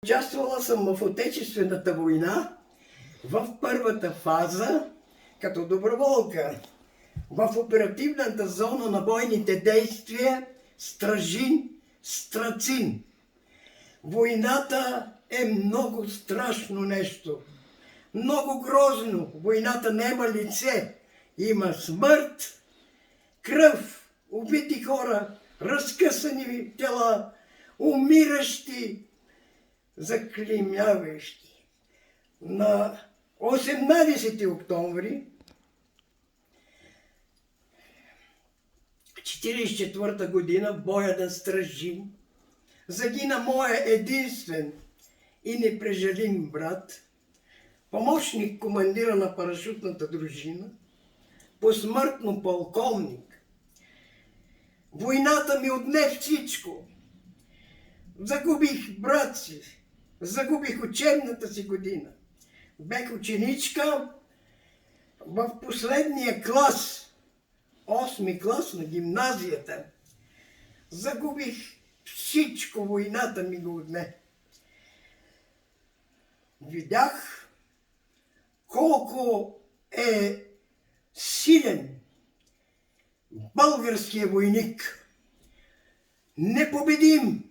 Участвала съм в Отечествената война, в първата фаза, като доброволка, в оперативната зона на бойните действия Стражин, Страцин. Войната е много страшно нещо, много грозно. Войната няма лице, има смърт, кръв, убити хора, разкъсани тела, умиращи, заклеймяващи. На 18 октомври 1944 година в боя на Стражин загина моя единствен и непрежалим брат, помощник командира на парашютната дружина, посмъртно полковник. Войната ми отне всичко. Загубих брат си, загубих учебната си година. Бех ученичка в последния клас, 8-ми клас на гимназията. Загубих всичко, войната ми го отне. Видях колко е силен българския войник. Непобедим.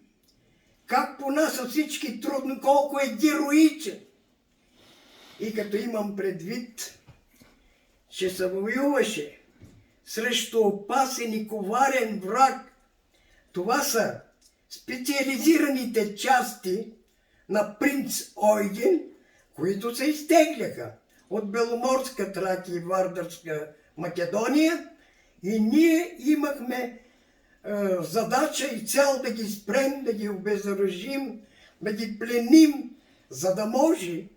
Как понася всички трудно, колко е героичен. И като имам предвид, че се воюваше срещу опасен и коварен враг, това са специализираните части на принц Ойген, които се изтегляха от Беломорска Тракия и Вардарска Македония, и ние имахме задача и цел да ги спрем, да ги обезоръжим, да ги пленим, за да може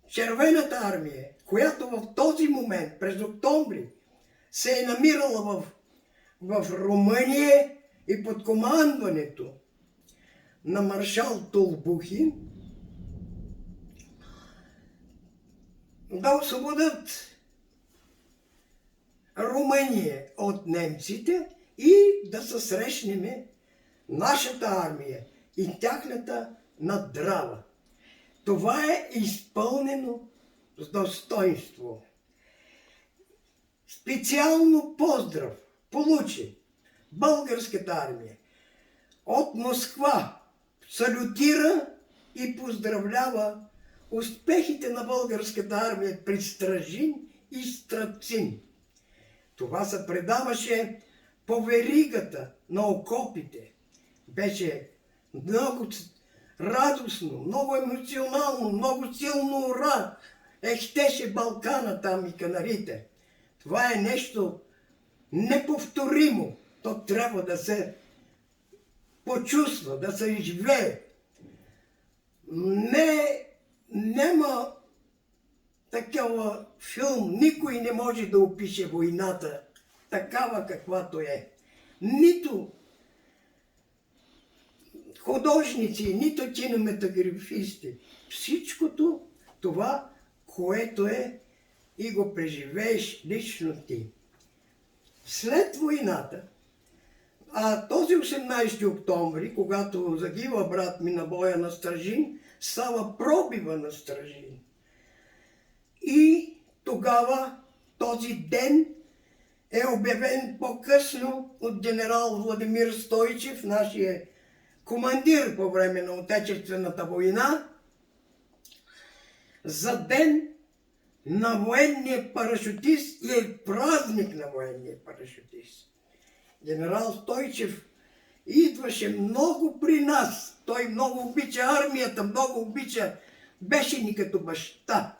Червената армия, която в този момент, през октомври, се е намирала в Румъния и под командването на маршал Толбухин, да освободят Румъния от немците и да се срещнем нашата армия и тяхната наддрава. Това е изпълнено с достоинство. Специално поздрав получи българската армия от Москва. Салютира и поздравлява успехите на българската армия при Стражин и Страцин. Това се предаваше по веригата на окопите. Беше много радостно, много емоционално, много силно ура. Щеше Балкана там и Канарите. Това е нещо неповторимо. То трябва да се почувства, да се изживее. Няма такава филм, никой не може да опише войната такава каквато е. Нито художници, нито кинематографисти. Всичкото това, което е и го преживееш лично ти. След войната, този 18 октомври, когато загива брат ми на боя на Стражин, става пробива на Стражин. И тогава този ден е обявен по-късно от генерал Владимир Стойчев, нашия командир по време на Отечествената война, за ден на военния парашютист и е празник на военния парашютист. Генерал Стойчев идваше много при нас. Той много обича армията, много обича, беше ни като баща.